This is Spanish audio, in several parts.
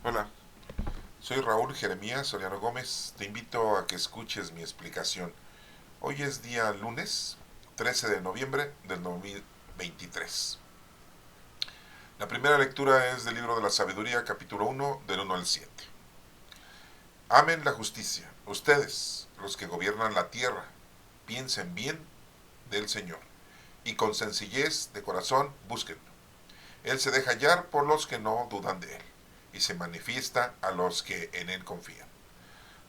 Hola, soy Raúl Jeremías Soriano Gómez. Te invito a que escuches mi explicación. Hoy es día lunes 13 de noviembre del 2023. La primera lectura es del libro de la sabiduría, capítulo 1, del 1 al 7. Amen la justicia. Ustedes, los que gobiernan la tierra, piensen bien del Señor y con sencillez de corazón búsquenlo. Él se deja hallar por los que no dudan de él y se manifiesta a los que en él confían.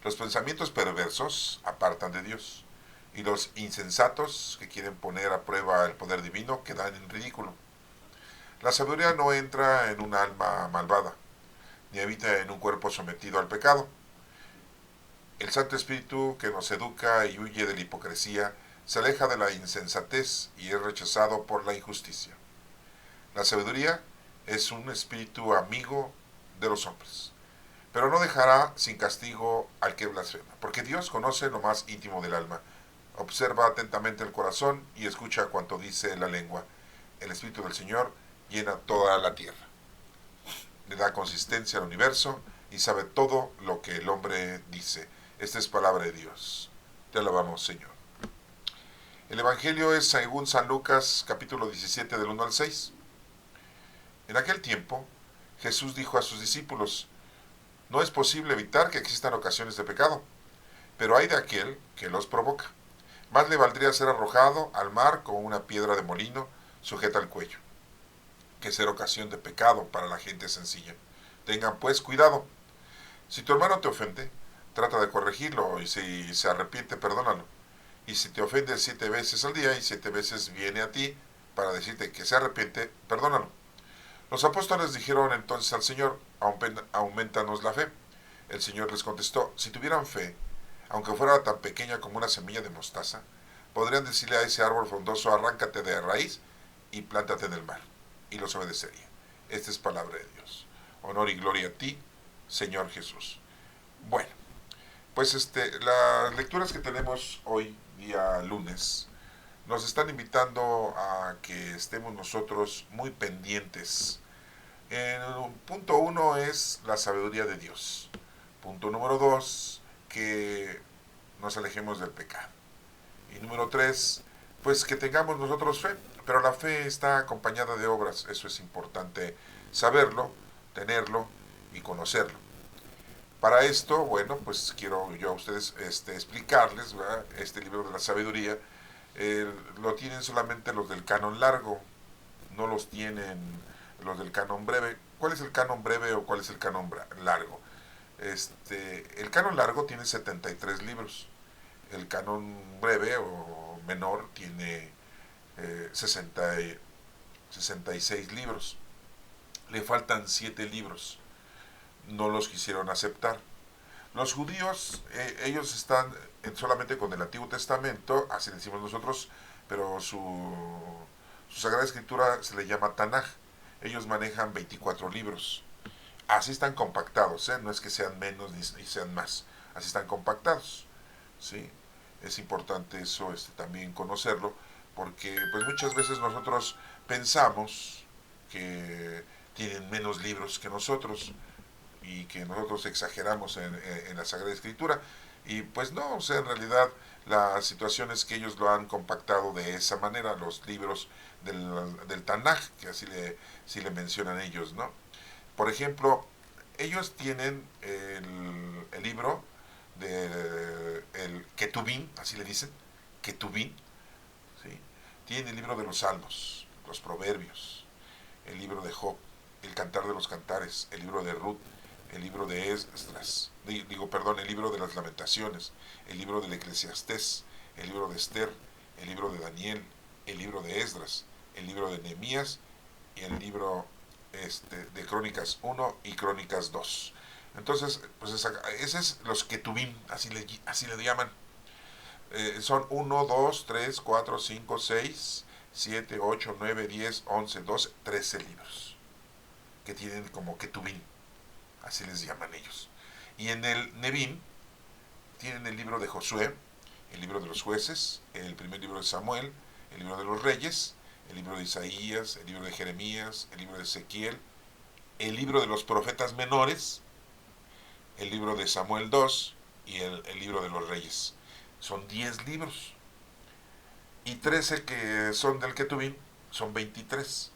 Los pensamientos perversos apartan de Dios, y los insensatos que quieren poner a prueba el poder divino quedan en ridículo. La sabiduría no entra en un alma malvada, ni habita en un cuerpo sometido al pecado. El Santo Espíritu que nos educa y huye de la hipocresía se aleja de la insensatez y es rechazado por la injusticia. La sabiduría es un espíritu amigo de los hombres, pero no dejará sin castigo al que blasfema, porque Dios conoce lo más íntimo del alma, observa atentamente el corazón y escucha cuanto dice la lengua. El Espíritu del Señor llena toda la tierra, le da consistencia al universo y sabe todo lo que el hombre dice. Esta es palabra de Dios. Te alabamos, Señor. El Evangelio es según San Lucas, capítulo 17, del 1 al 6. En aquel tiempo, Jesús dijo a sus discípulos: no es posible evitar que existan ocasiones de pecado, pero hay de aquel que los provoca. Más le valdría ser arrojado al mar con una piedra de molino sujeta al cuello, que ser ocasión de pecado para la gente sencilla. Tengan pues cuidado. Si tu hermano te ofende, trata de corregirlo, y si se arrepiente, perdónalo. Y si te ofende 7 veces al día y 7 veces viene a ti para decirte que se arrepiente, perdónalo. Los apóstoles dijeron entonces al Señor: aumentanos la fe. El Señor les contestó: si tuvieran fe, aunque fuera tan pequeña como una semilla de mostaza, podrían decirle a ese árbol frondoso: arráncate de raíz y plántate en el mar, y los obedecería. Esta es palabra de Dios. Honor y gloria a ti, Señor Jesús. Bueno, pues las lecturas que tenemos hoy, día lunes, nos están invitando a que estemos nosotros muy pendientes. El punto 1 es la sabiduría de Dios. Punto número 2, que nos alejemos del pecado. Y número 3, pues que tengamos nosotros fe. Pero la fe está acompañada de obras. Eso es importante saberlo, tenerlo y conocerlo. Para esto, bueno, pues quiero yo a ustedes explicarles, ¿verdad? Este libro de la sabiduría lo tienen solamente los del canon largo, no los tienen los del canon breve. ¿Cuál es el canon breve o cuál es el canon largo? El canon largo tiene 73 libros, el canon breve o menor tiene 66 libros. Le faltan 7 libros, no los quisieron aceptar. Los judíos, ellos están solamente con el Antiguo Testamento, así decimos nosotros, pero su Sagrada Escritura se le llama Tanaj. Ellos manejan 24 libros. Así están compactados, ¿eh? No es que sean menos ni sean más, así están compactados, ¿sí? Es importante eso también conocerlo, porque pues muchas veces nosotros pensamos que tienen menos libros que nosotros y que nosotros exageramos en la Sagrada Escritura, y pues no, o sea, en realidad la situación es que ellos lo han compactado de esa manera, los libros del Tanaj, que así le mencionan ellos, ¿no? Por ejemplo, ellos tienen el libro de el Ketubín, así le dicen, Ketubín, ¿sí? Tienen el libro de los Salmos, los Proverbios, el libro de Job, el Cantar de los Cantares, el libro de Ruth, el libro de Esdras, el libro de las Lamentaciones, el libro del Eclesiastés, el libro de Esther, el libro de Daniel, el libro de Esdras, el libro de Nehemías y el libro de Crónicas 1 y Crónicas 2. Entonces, pues ese es los Ketubim, así le llaman. Son 1, 2, 3, 4, 5, 6, 7, 8, 9, 10, 11, 12, 13 libros que tienen como Ketubim, así les llaman ellos. Y en el Nebim tienen el libro de Josué, el libro de los jueces, el primer libro de Samuel, el libro de los reyes, el libro de Isaías, el libro de Jeremías, el libro de Ezequiel, el libro de los profetas menores, el libro de Samuel 2 y el libro de los Reyes. Son 10 libros. Y 13 que son del Ketubín son 23.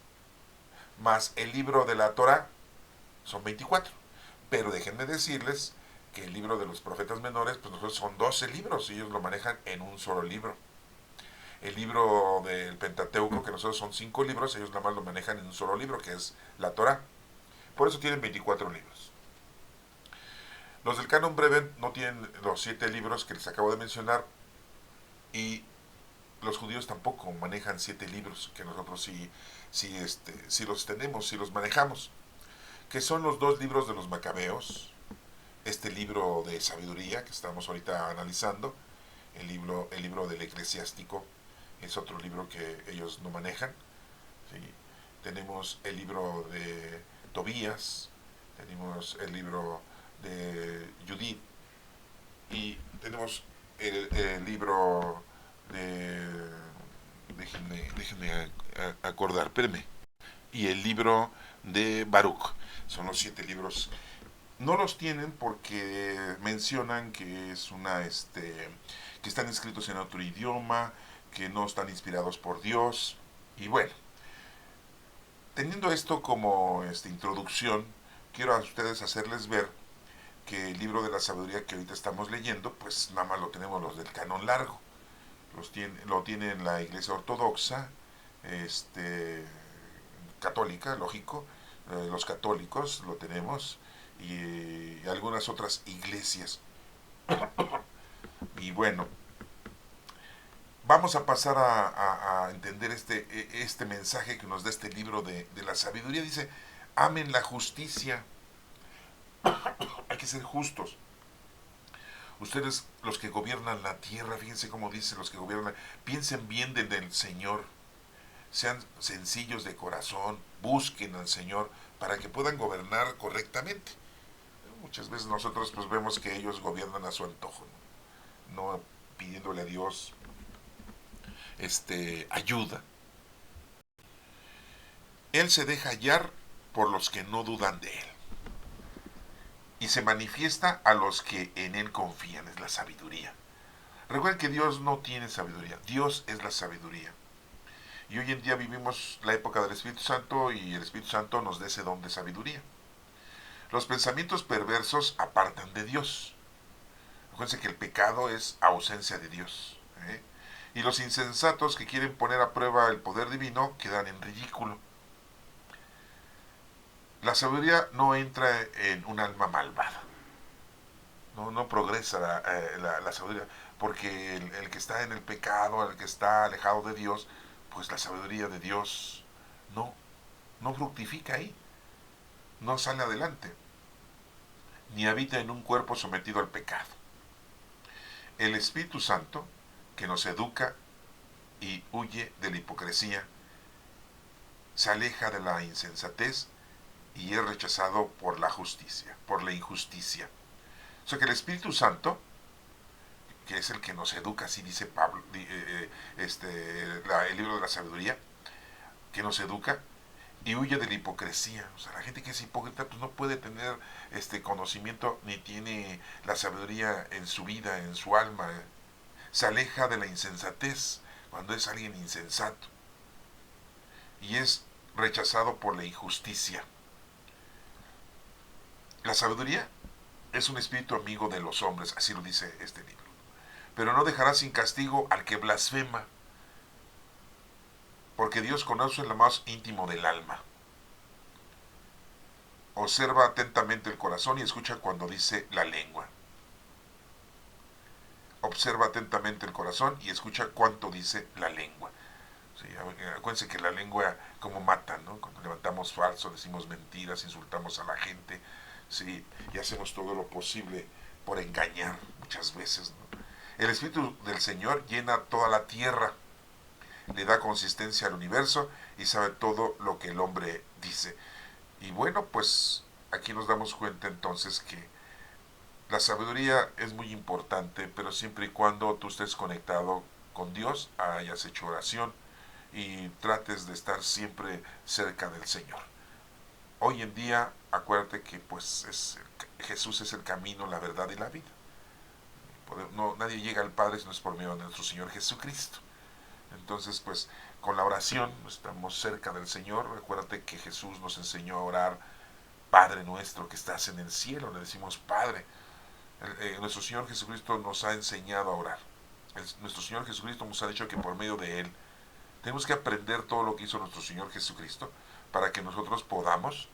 Más el libro de la Torah son 24. Pero déjenme decirles que el libro de los profetas menores, pues nosotros son 12 libros y ellos lo manejan en un solo libro. El libro del Pentateuco, que nosotros son 5 libros, ellos nada más lo manejan en un solo libro, que es la Torah. Por eso tienen 24 libros. Los del Canon Breve no tienen los 7 libros que les acabo de mencionar, y los judíos tampoco manejan 7 libros, que nosotros sí los tenemos, sí los manejamos, que son los 2 libros de los Macabeos, este libro de sabiduría que estamos ahorita analizando, el libro del Eclesiástico es otro libro que ellos no manejan. ¿Sí? Tenemos el libro de Tobías, tenemos el libro de Judith, y tenemos el libro de... Déjenme acordar, espérenme. Y el libro de Baruch. Son los 7 libros. No los tienen porque mencionan que es que están escritos en otro idioma, que no están inspirados por Dios. Y bueno, teniendo esto como introducción, quiero a ustedes hacerles ver que el libro de la sabiduría que ahorita estamos leyendo, pues nada más lo tenemos los del canon largo. Lo tiene la iglesia ortodoxa, católica, lógico, los católicos lo tenemos, y algunas otras iglesias. Y bueno, vamos a pasar a entender este mensaje que nos da este libro de la sabiduría. Dice, amen la justicia, hay que ser justos. Ustedes, los que gobiernan la tierra, fíjense cómo dice, los que gobiernan, piensen bien del Señor, sean sencillos de corazón, busquen al Señor para que puedan gobernar correctamente. Muchas veces nosotros pues vemos que ellos gobiernan a su antojo, no pidiéndole a Dios ayuda. Él se deja hallar por los que no dudan de él, y se manifiesta a los que en él confían. Es la sabiduría. Recuerden que Dios no tiene sabiduría, Dios es la sabiduría. Y hoy en día vivimos la época del Espíritu Santo, y el Espíritu Santo nos da ese don de sabiduría. Los pensamientos perversos apartan de Dios. Acuérdense que el pecado es ausencia de Dios. Y los insensatos que quieren poner a prueba el poder divino quedan en ridículo. La sabiduría no entra en un alma malvada. No progresa la sabiduría. Porque el que está en el pecado, el que está alejado de Dios, pues la sabiduría de Dios no fructifica ahí. No sale adelante. Ni habita en un cuerpo sometido al pecado. El Espíritu Santo, que nos educa y huye de la hipocresía, se aleja de la insensatez y es rechazado por la justicia, por la injusticia. O sea que el Espíritu Santo, que es el que nos educa, así dice Pablo, el libro de la sabiduría, que nos educa y huye de la hipocresía. O sea, la gente que es hipócrita pues no puede tener conocimiento ni tiene la sabiduría en su vida, en su alma. Se aleja de la insensatez cuando es alguien insensato, y es rechazado por la injusticia. La sabiduría es un espíritu amigo de los hombres, así lo dice este libro. Pero no dejará sin castigo al que blasfema, porque Dios conoce lo más íntimo del alma. Observa atentamente el corazón y escucha cuando dice la lengua. Observa atentamente el corazón y escucha cuánto dice la lengua. Sí, acuérdense que la lengua como mata, ¿no? Cuando levantamos falso, decimos mentiras, insultamos a la gente, sí, y hacemos todo lo posible por engañar muchas veces, ¿no? El Espíritu del Señor llena toda la tierra, le da consistencia al universo y sabe todo lo que el hombre dice. Y bueno, pues aquí nos damos cuenta entonces que la sabiduría es muy importante, pero siempre y cuando tú estés conectado con Dios, hayas hecho oración y trates de estar siempre cerca del Señor. Hoy en día, acuérdate que pues Jesús es el camino, la verdad y la vida. No, nadie llega al Padre si no es por medio de nuestro Señor Jesucristo. Entonces, pues, con la oración estamos cerca del Señor. Acuérdate que Jesús nos enseñó a orar, Padre nuestro que estás en el cielo. Le decimos Padre. Nuestro Señor Jesucristo nos ha enseñado a orar. Nuestro Señor Jesucristo nos ha dicho que por medio de Él tenemos que aprender todo lo que hizo nuestro Señor Jesucristo para que nosotros podamos,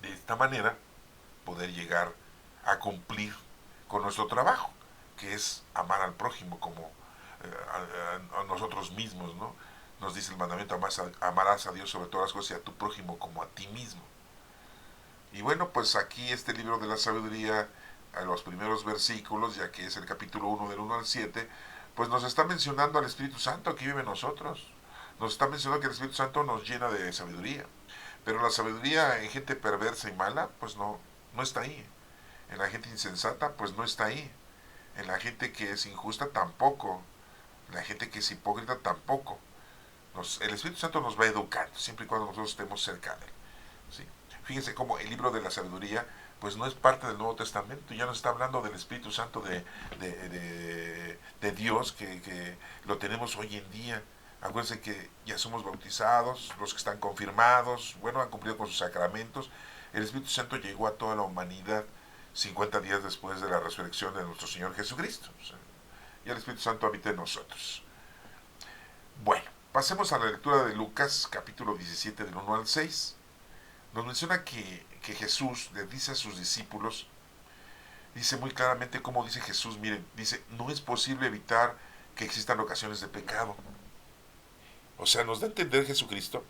de esta manera, poder llegar a cumplir con nuestro trabajo, que es amar al prójimo como a nosotros mismos, ¿no? Nos dice el mandamiento, amarás a Dios sobre todas las cosas y a tu prójimo como a ti mismo. Y bueno, pues aquí este libro de la sabiduría, a los primeros versículos, ya que es el capítulo 1 del 1 al 7, pues nos está mencionando al Espíritu Santo que vive en nosotros. Nos está mencionando que el Espíritu Santo nos llena de sabiduría. Pero la sabiduría en gente perversa y mala, pues no está ahí. En la gente insensata, pues no está ahí. En la gente que es injusta, tampoco. En la gente que es hipócrita, tampoco. El Espíritu Santo nos va educando, siempre y cuando nosotros estemos cerca de él. ¿Sí? Fíjense cómo el libro de la sabiduría pues no es parte del Nuevo Testamento, ya nos está hablando del Espíritu Santo de Dios que lo tenemos hoy en día. Acuérdense que ya somos bautizados, los que están confirmados, bueno, han cumplido con sus sacramentos. El Espíritu Santo llegó a toda la humanidad 50 días después de la resurrección de nuestro Señor Jesucristo. O sea, y el Espíritu Santo habita en nosotros. Bueno, pasemos a la lectura de Lucas, capítulo 17, del 1 al 6. Nos menciona que Jesús le dice a sus discípulos, dice muy claramente cómo dice Jesús, miren, dice, no es posible evitar que existan ocasiones de pecado. O sea, nos da a entender Jesucristo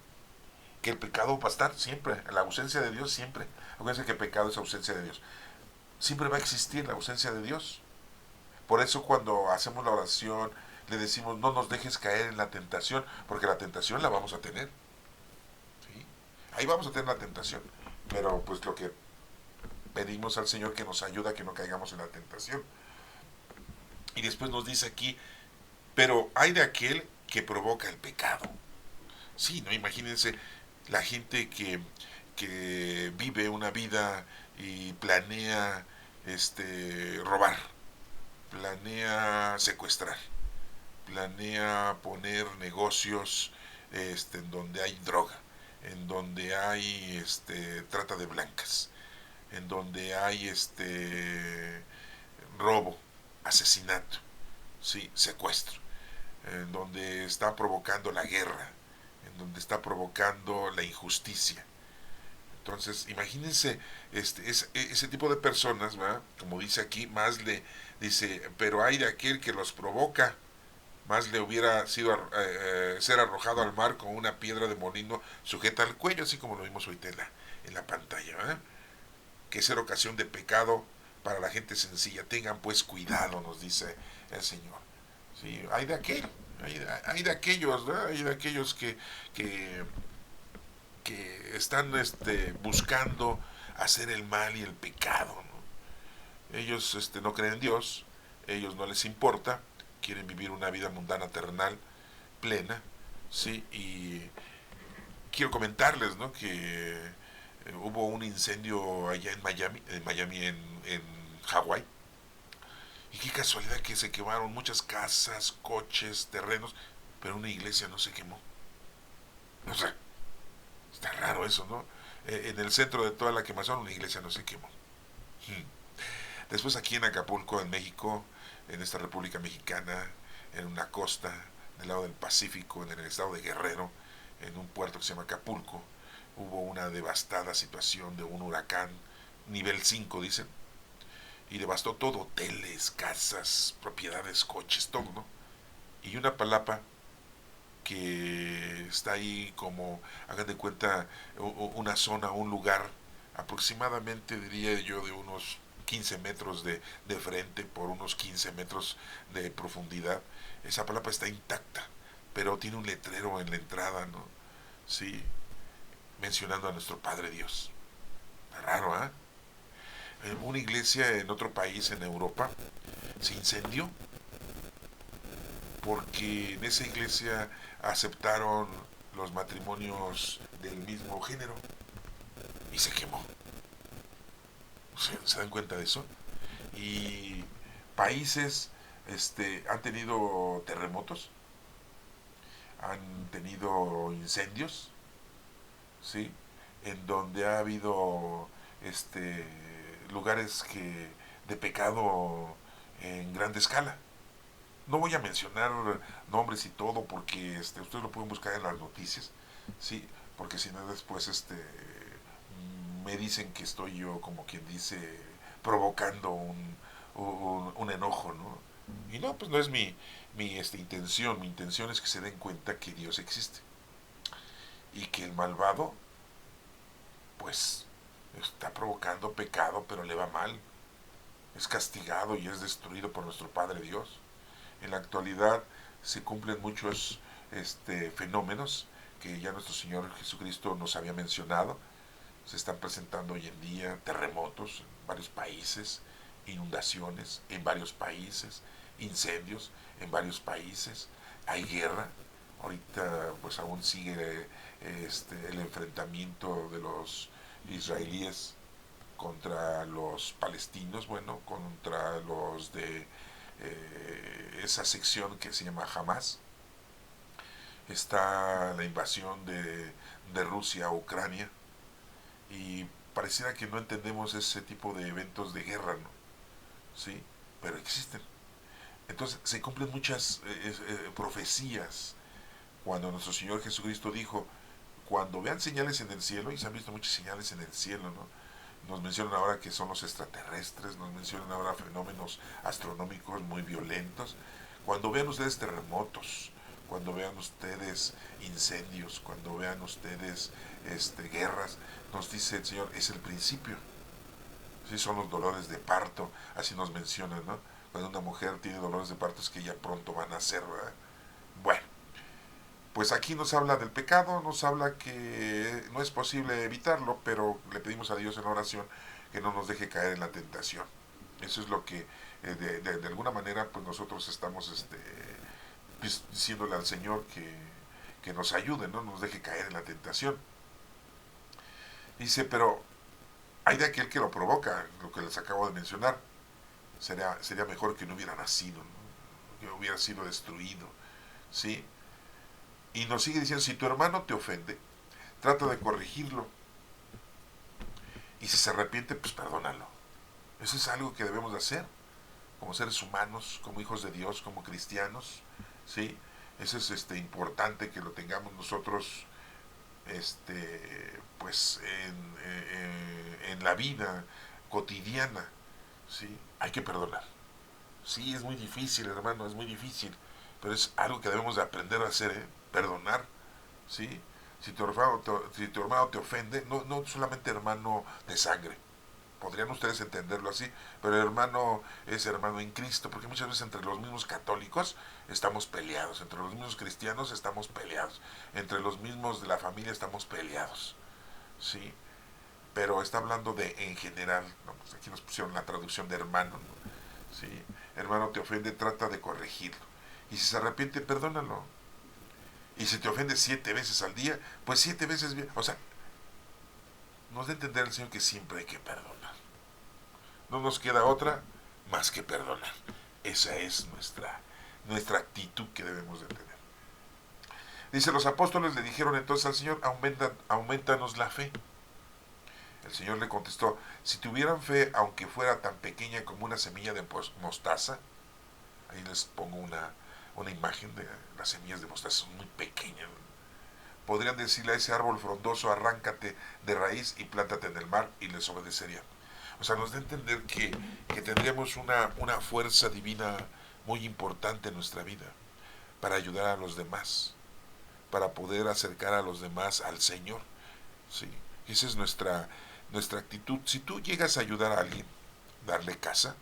que el pecado va a estar siempre, la ausencia de Dios siempre. Acuérdense que el pecado es ausencia de Dios. Siempre va a existir la ausencia de Dios. Por eso cuando hacemos la oración le decimos, no nos dejes caer en la tentación, porque la tentación la vamos a tener. ¿Sí? Ahí vamos a tener la tentación. Pero pues lo que pedimos al Señor que nos ayude a que no caigamos en la tentación. Y después nos dice aquí, pero hay de aquel que provoca el pecado. Sí, ¿no? Imagínense la gente que vive una vida y planea robar, planea secuestrar, planea poner negocios en donde hay droga, en donde hay trata de blancas, en donde hay robo, asesinato, sí, secuestro, en donde está provocando la guerra, en donde está provocando la injusticia. Entonces, imagínense ese tipo de personas, ¿verdad? Como dice aquí, más le dice, pero hay de aquel que los provoca, más le hubiera sido ser arrojado al mar con una piedra de molino sujeta al cuello, así como lo vimos ahorita en la pantalla, ¿verdad? Que ser ocasión de pecado para la gente sencilla. Tengan pues cuidado, nos dice el Señor. Sí, hay de aquel, hay de aquellos, ¿verdad? Hay de aquellos que están buscando hacer el mal y el pecado, ¿no? Ellos no creen en Dios, ellos no les importa, quieren vivir una vida mundana, terrenal, plena, ¿sí? Y quiero comentarles, ¿no? Que hubo un incendio allá en Miami, en Hawái, y qué casualidad que se quemaron muchas casas, coches, terrenos, pero una iglesia no se quemó. O sea, está raro eso, ¿no? En el centro de toda la quemazón una iglesia no se quemó. Después aquí en Acapulco, en México, en esta República Mexicana, en una costa del lado del Pacífico, en el estado de Guerrero, en un puerto que se llama Acapulco, hubo una devastada situación de un huracán, nivel 5 dicen, y devastó todo, hoteles, casas, propiedades, coches, todo, ¿no? Y una palapa que está ahí como, hagan de cuenta, una zona, un lugar, aproximadamente diría yo de unos 15 metros de frente por unos 15 metros de profundidad. Esa palapa está intacta, pero tiene un letrero en la entrada, ¿no? Sí, mencionando a nuestro Padre Dios. Raro, ¿eh? Una iglesia en otro país en Europa se incendió porque en esa iglesia aceptaron los matrimonios del mismo género. y se quemó. ¿Se dan cuenta de eso? Y países han tenido terremotos, han tenido incendios, ¿sí? En donde ha habido lugares de pecado en grande escala. No voy a mencionar nombres y todo porque ustedes lo pueden buscar en las noticias, sí, porque si no después me dicen que estoy yo, como quien dice, provocando un enojo, ¿no? Y no, pues no es mi intención. Mi intención es que se den cuenta que Dios existe y que el malvado pues está provocando pecado, pero le va mal, es castigado y es destruido por nuestro Padre Dios. En la actualidad se cumplen muchos fenómenos que ya nuestro Señor Jesucristo nos había mencionado. Se están presentando hoy en día terremotos en varios países, inundaciones en varios países, incendios en varios países, hay guerra. Ahorita pues aún sigue el enfrentamiento de los israelíes contra los palestinos, bueno, contra los de esa sección que se llama Hamas. Está la invasión de Rusia a Ucrania y pareciera que no entendemos ese tipo de eventos de guerra, ¿no? Sí, pero existen. Entonces se cumplen muchas profecías cuando nuestro Señor Jesucristo dijo, cuando vean señales en el cielo, y se han visto muchas señales en el cielo, ¿no? Nos mencionan ahora que son los extraterrestres, nos mencionan ahora fenómenos astronómicos muy violentos. Cuando vean ustedes terremotos, cuando vean ustedes incendios, cuando vean ustedes guerras, nos dice el Señor, es el principio. Sí, son los dolores de parto, así nos mencionan, ¿no? Cuando una mujer tiene dolores de parto es que ya pronto van a nacer, ¿verdad? Bueno, pues aquí nos habla del pecado, nos habla que no es posible evitarlo, pero le pedimos a Dios en oración que no nos deje caer en la tentación. Eso es lo que de alguna manera pues nosotros estamos pues, diciéndole al Señor que nos ayude, no nos deje caer en la tentación. Dice, pero hay de aquel que lo provoca, lo que les acabo de mencionar. Sería mejor que no hubiera nacido, ¿no? Que hubiera sido destruido, ¿sí? Y nos sigue diciendo, si tu hermano te ofende, trata de corregirlo. Y si se arrepiente, pues perdónalo. Eso es algo que debemos de hacer como seres humanos, como hijos de Dios, como cristianos, ¿sí? Eso es importante que lo tengamos nosotros pues en la vida cotidiana, ¿sí? Hay que perdonar. Sí, es muy difícil, hermano, es muy difícil, pero es algo que debemos de aprender a hacer, ¿eh? Perdonar, ¿sí? Si tu hermano te ofende, no solamente hermano de sangre, podrían ustedes entenderlo así, pero el hermano es hermano en Cristo, porque muchas veces entre los mismos católicos estamos peleados, entre los mismos cristianos estamos peleados, entre los mismos de la familia estamos peleados, ¿sí? Pero está hablando de en general, ¿no? Pues aquí nos pusieron la traducción de hermano, ¿no? ¿Sí? Hermano te ofende, trata de corregirlo. Y si se arrepiente, perdónalo. Y si te ofende 7 veces al día, pues 7 veces bien. O sea, nos da a entender el Señor que siempre hay que perdonar. No nos queda otra más que perdonar. Esa es nuestra actitud que debemos de tener. Dice, los apóstoles le dijeron entonces al Señor, aumentanos la fe. El Señor le contestó, si tuvieran fe, aunque fuera tan pequeña como una semilla de mostaza, ahí les pongo una imagen de las semillas de mostaza, son muy pequeñas. Podrían decirle a ese árbol frondoso, arráncate de raíz y plántate en el mar, y les obedecerían. O sea, nos da a entender que tendríamos una fuerza divina muy importante en nuestra vida para ayudar a los demás, para poder acercar a los demás al Señor. ¿Sí? Esa es nuestra actitud. Si tú llegas a ayudar a alguien, darle casa,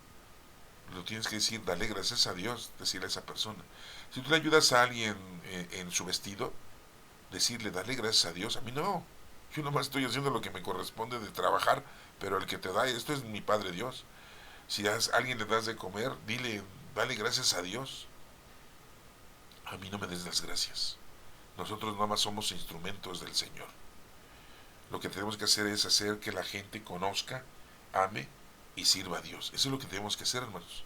lo tienes que decir, dale gracias a Dios, decirle a esa persona. Si tú le ayudas a alguien en su vestido, decirle, dale gracias a Dios. A mí no, yo nomás estoy haciendo lo que me corresponde de trabajar, pero el que te da esto es mi Padre Dios. Si a alguien le das de comer, dile, dale gracias a Dios. A mí no me des las gracias. Nosotros nada más somos instrumentos del Señor. Lo que tenemos que hacer es hacer que la gente conozca, ame y sirva a Dios. Eso es lo que tenemos que hacer, hermanos.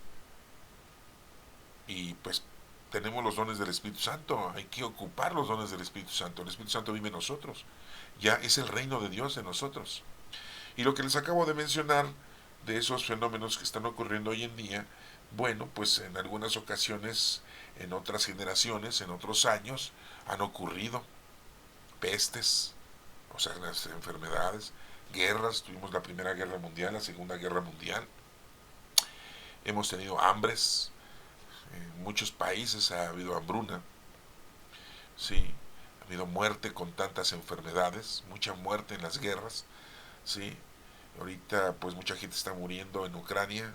Y pues tenemos los dones del Espíritu Santo, hay que ocupar los dones del Espíritu Santo. El Espíritu Santo vive en nosotros, ya es el reino de Dios en nosotros. Y lo que les acabo de mencionar de esos fenómenos que están ocurriendo hoy en día, bueno, pues en algunas ocasiones, en otras generaciones, en otros años, han ocurrido pestes, o sea, las enfermedades, guerras, tuvimos la Primera Guerra Mundial, la Segunda Guerra Mundial, hemos tenido hambres, en muchos países ha habido hambruna, sí, ha habido muerte con tantas enfermedades, mucha muerte en las guerras, sí, ahorita pues mucha gente está muriendo en Ucrania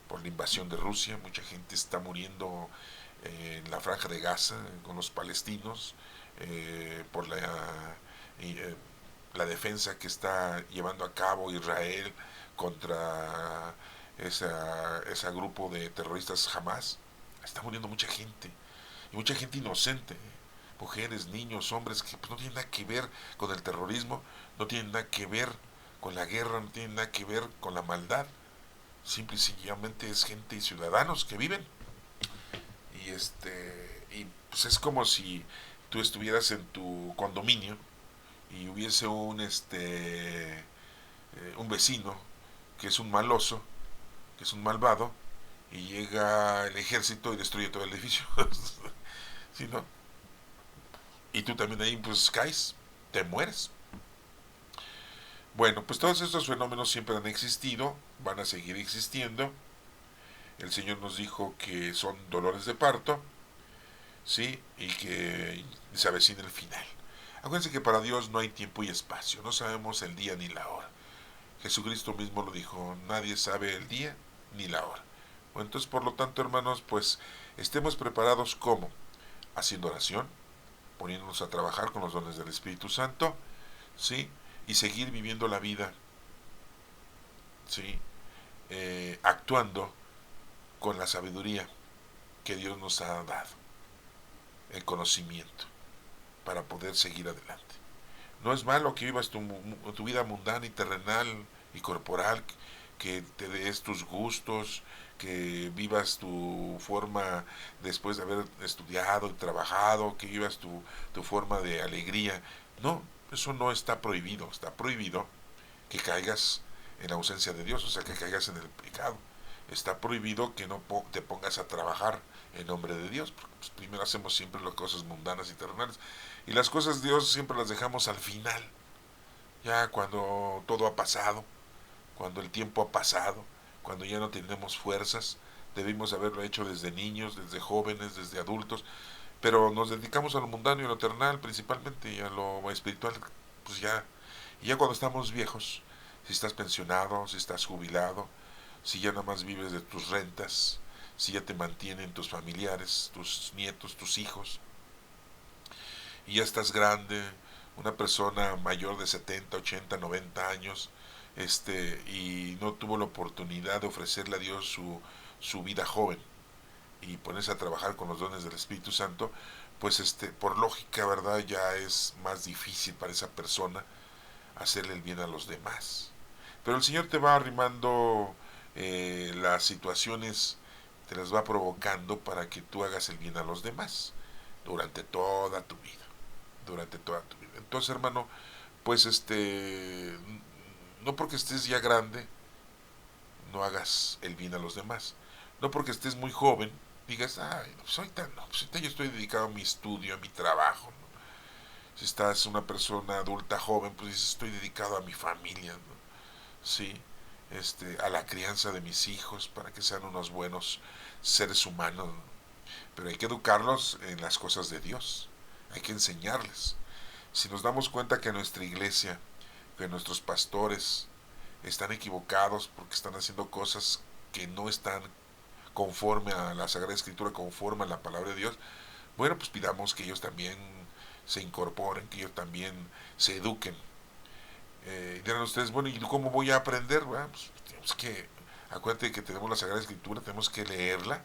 por la invasión de Rusia, mucha gente está muriendo en la franja de Gaza con los palestinos por la defensa que está llevando a cabo Israel contra ese grupo de terroristas Hamas. Está muriendo mucha gente, y mucha gente inocente, mujeres, niños, hombres que pues, no tienen nada que ver con el terrorismo, no tienen nada que ver con la guerra, no tienen nada que ver con la maldad, simple y sencillamente es gente y ciudadanos que viven. Y pues es como si tú estuvieras en tu condominio y hubiese un vecino que es un maloso, que es un malvado, y llega el ejército y destruye todo el edificio. ¿Sí, no? Y tú también ahí pues caes, te mueres. Bueno, pues todos estos fenómenos siempre han existido, van a seguir existiendo. El Señor nos dijo que son dolores de parto, ¿sí? Y que se avecina el final. Acuérdense que para Dios no hay tiempo y espacio, no sabemos el día ni la hora. Jesucristo mismo lo dijo, nadie sabe el día ni la hora. Bueno, entonces, por lo tanto, hermanos, pues estemos preparados como haciendo oración, poniéndonos a trabajar con los dones del Espíritu Santo, ¿sí? Y seguir viviendo la vida, ¿sí? Actuando con la sabiduría que Dios nos ha dado, el conocimiento, para poder seguir adelante. No es malo que vivas tu vida mundana y terrenal y corporal, que te des tus gustos, que vivas tu forma después de haber estudiado y trabajado, que vivas tu forma de alegría. No, eso no está prohibido. Está prohibido que caigas en la ausencia de Dios, o sea, que caigas en el pecado. Está prohibido que no te pongas a trabajar en nombre de Dios, porque pues, primero hacemos siempre las cosas mundanas y terrenales, y las cosas de Dios siempre las dejamos al final, ya cuando todo ha pasado, cuando el tiempo ha pasado, cuando ya no tenemos fuerzas. Debimos haberlo hecho desde niños, desde jóvenes, desde adultos, pero nos dedicamos a lo mundano y a lo terrenal principalmente, y a lo espiritual, pues ya, y ya cuando estamos viejos, si estás pensionado, si estás jubilado, si ya nada más vives de tus rentas, si ya te mantienen tus familiares, tus nietos, tus hijos, y ya estás grande, una persona mayor de 70, 80, 90 años, y no tuvo la oportunidad de ofrecerle a Dios su vida joven y ponerse a trabajar con los dones del Espíritu Santo, pues por lógica, ¿verdad? Ya es más difícil para esa persona hacerle el bien a los demás. Pero el Señor te va arrimando las situaciones, te las va provocando para que tú hagas el bien a los demás durante toda tu vida, durante toda tu vida. Entonces, hermano, pues no porque estés ya grande, no hagas el bien a los demás. No porque estés muy joven, digas, ay, no, soy tan, no, pues yo estoy dedicado a mi estudio, a mi trabajo, ¿no? Si estás una persona adulta joven, pues dices, estoy dedicado a mi familia, ¿no? Sí, a la crianza de mis hijos para que sean unos buenos seres humanos, ¿no? Pero hay que educarlos en las cosas de Dios, hay que enseñarles. Si nos damos cuenta que nuestra iglesia, que nuestros pastores están equivocados porque están haciendo cosas que no están conforme a la Sagrada Escritura, conforme a la palabra de Dios, bueno, pues pidamos que ellos también se incorporen, que ellos también se eduquen. Dirán ustedes, bueno, ¿y cómo voy a aprender? Bueno, pues tenemos que, acuérdate que tenemos la Sagrada Escritura, tenemos que leerla,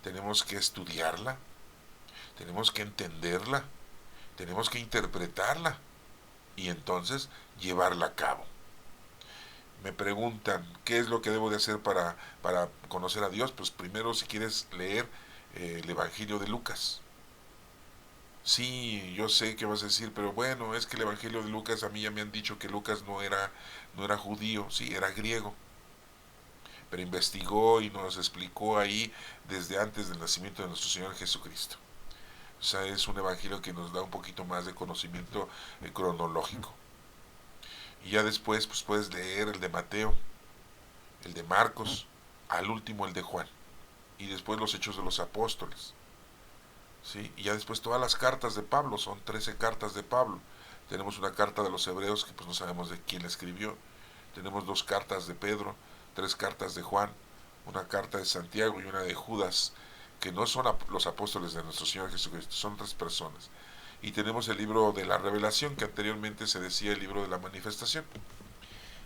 tenemos que estudiarla, tenemos que entenderla, tenemos que interpretarla. y entonces llevarla a cabo. Me preguntan, ¿qué es lo que debo de hacer para conocer a Dios? Pues primero, si quieres leer el Evangelio de Lucas. Sí, yo sé que vas a decir, pero bueno, es que el Evangelio de Lucas, a mí ya me han dicho que Lucas no era judío, sí, era griego, pero investigó y nos explicó ahí desde antes del nacimiento de nuestro Señor Jesucristo. O sea, es un evangelio que nos da un poquito más de conocimiento cronológico. Y ya después pues puedes leer el de Mateo, el de Marcos, al último el de Juan. Y después los Hechos de los Apóstoles. ¿Sí? Y ya después todas las cartas de Pablo, son 13 cartas de Pablo. Tenemos una carta de los Hebreos que pues no sabemos de quién la escribió. Tenemos 2 cartas de Pedro, 3 cartas de Juan, una carta de Santiago y una de Judas, que no son los apóstoles de nuestro Señor Jesucristo, son otras personas. Y tenemos el libro de la Revelación, que anteriormente se decía el libro de la Manifestación.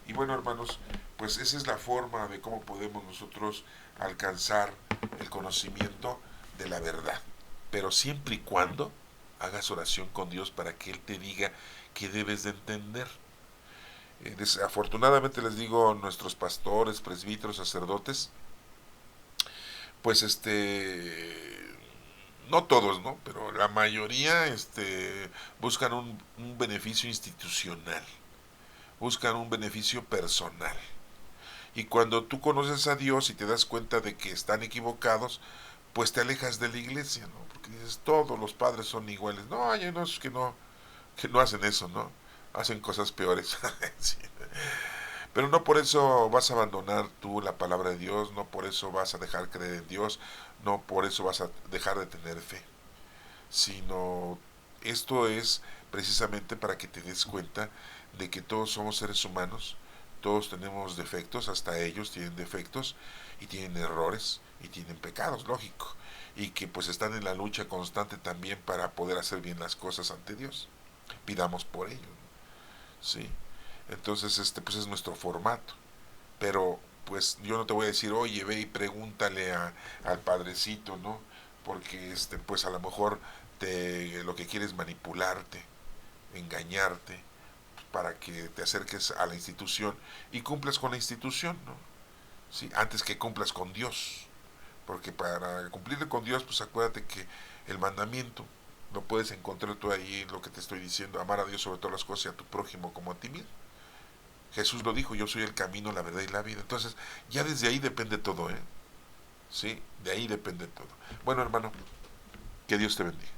Y bueno, hermanos, pues esa es la forma de cómo podemos nosotros alcanzar el conocimiento de la verdad. Pero siempre y cuando hagas oración con Dios para que Él te diga qué debes de entender. Desafortunadamente les digo, nuestros pastores, presbíteros, sacerdotes, pues no todos, ¿no? Pero la mayoría buscan un beneficio institucional, buscan un beneficio personal. Y cuando tú conoces a Dios y te das cuenta de que están equivocados, pues te alejas de la iglesia, ¿no? Porque dices, todos los padres son iguales. No, hay unos que no hacen eso, ¿no? Hacen cosas peores. Sí. Pero no por eso vas a abandonar tú la palabra de Dios, no por eso vas a dejar creer en Dios, no por eso vas a dejar de tener fe, sino esto es precisamente para que te des cuenta de que todos somos seres humanos, todos tenemos defectos, hasta ellos tienen defectos y tienen errores y tienen pecados, lógico, y que pues están en la lucha constante también para poder hacer bien las cosas ante Dios. Pidamos por ello, ¿sí? Entonces pues es nuestro formato, pero pues yo no te voy a decir, oye, ve y pregúntale al padrecito, ¿no? Porque pues a lo mejor lo que quiere es manipularte, engañarte, para que te acerques a la institución y cumplas con la institución, ¿no? ¿Sí? Antes que cumplas con Dios. Porque para cumplir con Dios, pues acuérdate que el mandamiento lo puedes encontrar tú ahí, lo que te estoy diciendo, amar a Dios sobre todas las cosas y a tu prójimo como a ti mismo. Jesús lo dijo, yo soy el camino, la verdad y la vida. Entonces, ya desde ahí depende todo, ¿eh? Sí, de ahí depende todo. Bueno, hermano, que Dios te bendiga.